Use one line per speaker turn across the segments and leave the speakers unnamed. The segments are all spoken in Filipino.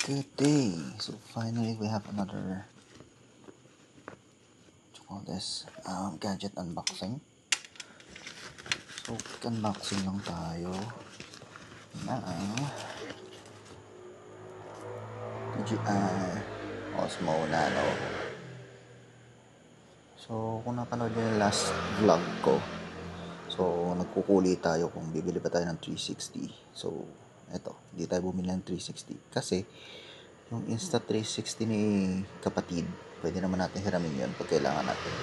Good day. So finally we have another gadget unboxing. So unboxing lang tayo ng DJI Osmo Nano. So kung napanood nyo yung last vlog ko, so nagkukuli tayo kung bibili ba tayo ng 360. So eto, hindi tayo bumili ng 360 kasi yung Insta360 ni kapatid, pwede naman natin hiramin yun pag kailangan natin.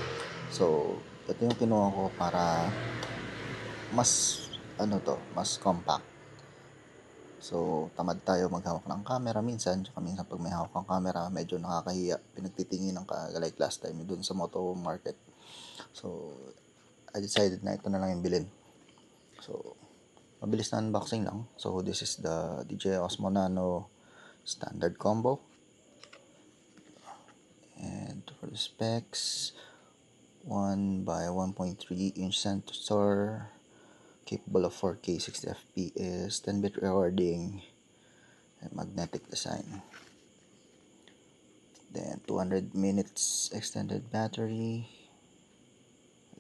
So ito yung kinuha ko para mas mas compact. So tamad tayo maghawak ng camera minsan, tsaka minsan pag may hawak ng camera medyo nakakahiya, pinagtitinginan ka like last time dun sa Moto Market. So I decided na ito na lang yung bilhin. So mabilis na unboxing lang. So this is the DJI Osmo Nano standard combo. And for the specs, 1 by 1.3 inch sensor, capable of 4K 60 FPS, 10-bit recording, and magnetic design. Then 200 minutes extended battery,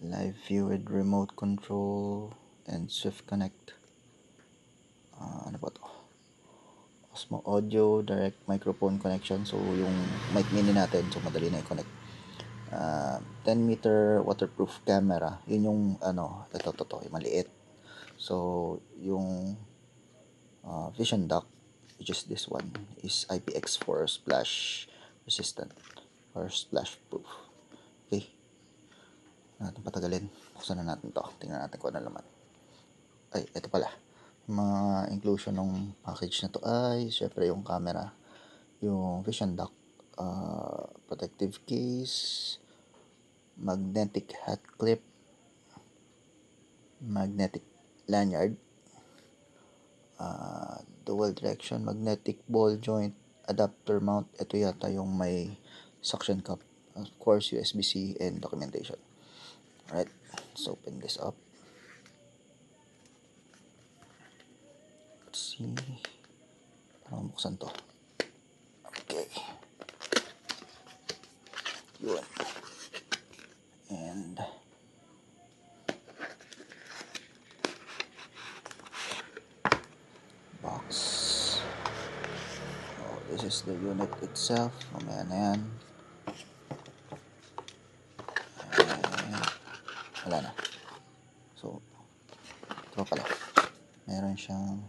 live view with remote control, and Swift Connect. Ano ba to? Osmo Audio direct microphone connection. So yung mic mini natin, so madali na i-connect. 10-meter waterproof camera. Yun yung ito yung maliit. So yung vision duct, which is this one, is IPX4 splash resistant or splash proof. Okay, natin patagalin, buksan na natin to, tingnan natin kung ano laman. Ay, ito pala mga inclusion ng package na to ay syempre yung camera, yung vision duct, protective case, magnetic hat clip, magnetic lanyard, dual direction magnetic ball joint adapter mount. Ito yata yung may suction cup, of course USB-C, and documentation. Alright, let's open this up. Let's see, parang buksan to. Okay, yun. And box. This is the unit itself. Mamaya na yan. Wala na. So ito pala, meron siyang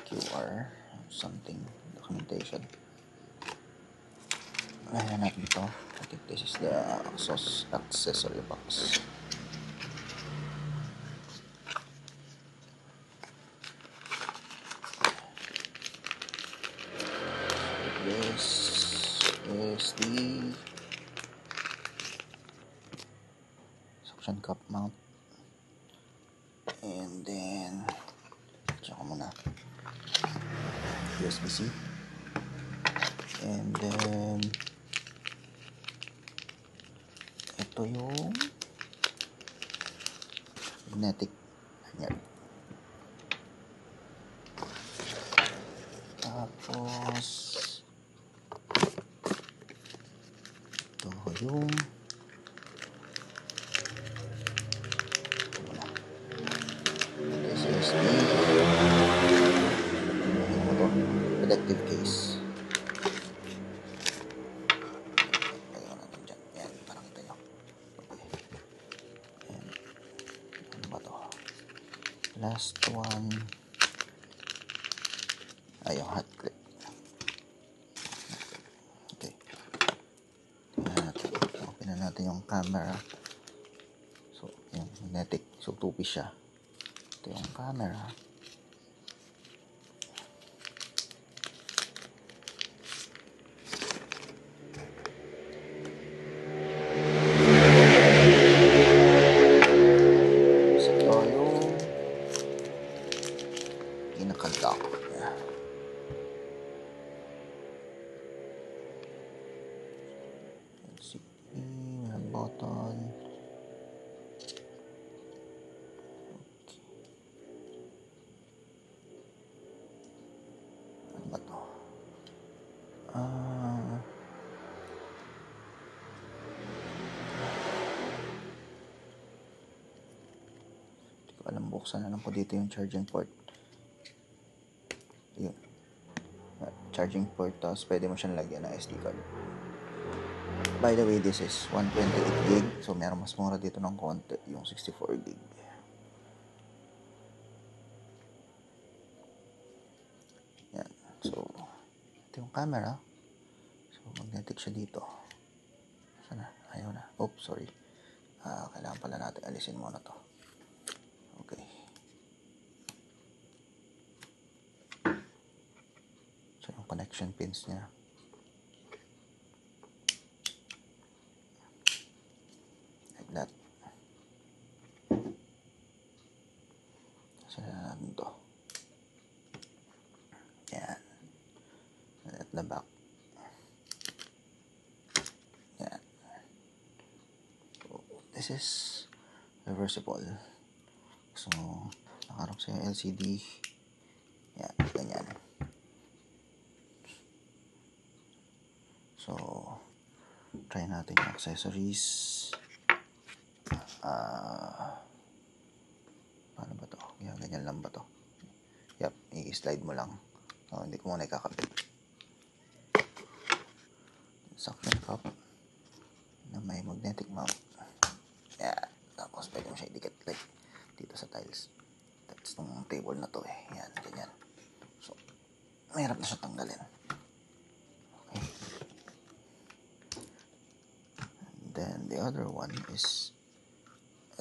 QR something, documentation. Ayan na natin ito. I think this is the accessory box. This is the suction cup mount. And then tsaka muna USB-C. And then ito yung magnetic lanyard. Tapos ito yung this is the protective case. Pagawa natin dyan. Yan, parang kita nyo. Okay. And ano ba to? Last one ay yung hot clip. Okay, open na natin yung camera. So yung magnetic, so 2-piece siya. Ito yung camera. So ito yung pinaka-lock. Let's see, may button. Okay, ano ba to? Hindi ko alam, buksan na lang ko dito yung charging port. Yun. Charging port, tapos pwede mo siyang lagyan ng SD card. By the way, this is 128 gig. So, meron mas mura dito ng konti, yung 64 gig. Yan. So, ito yung camera. So, magnetic siya dito. Sana? Ayaw na. Oops, sorry. Kailangan pala natin alisin muna to. Okay. So, yung connection pins niya. Like that. Saan na natin to? Yan. At the back. Yan. So, this is reversible. So, nakaroon sa LCD. Yan, ganyan. So, try natin yung accessories. Paano ba to? Yan, ganyan lang ba to? Yep, i-slide mo lang. Hindi ko muna ikakabit. Suction cup na may magnetic mount. Yan. Tapos pwede mo siya idikit like dito sa tiles. That's tong table na to eh. Yan, ganyan. So, mahirap na siya tanggalin. Okay. And then, the other one is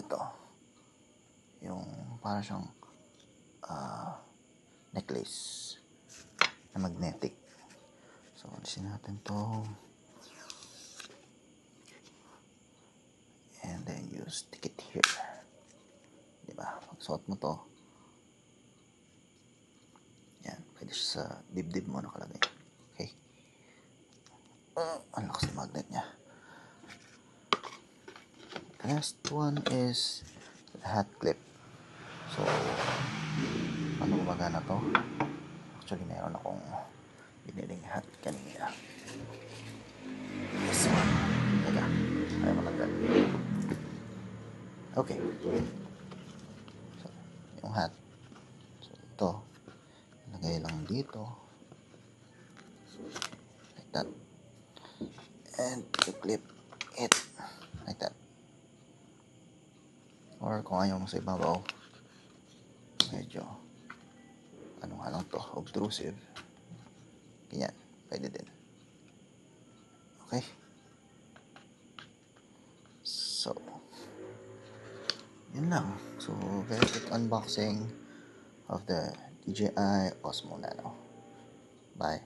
ito. Yung para siyang necklace na magnetic. So, alisin natin to. And then, you stick it here. Diba? Pag suot mo to, yan, pwede siya sa dibdib mo nakalagay. Okay. Ang lakas ng magnet niya. The last one is the hat clip. So, ano gumagana to? Actually, meron akong biniling hat kanina. This one. Teka, ayaw matanggal. Okay. So, yung hat. So, ito. Lagay lang dito. Like that. And you clip it. Like that. Or kung ayaw mo sa ibabaw, medyo ano nga lang to, obtrusive. Ganyan. Pwede din. Okay. So, yun lang. So, very quick unboxing of the DJI Osmo Nano. Bye.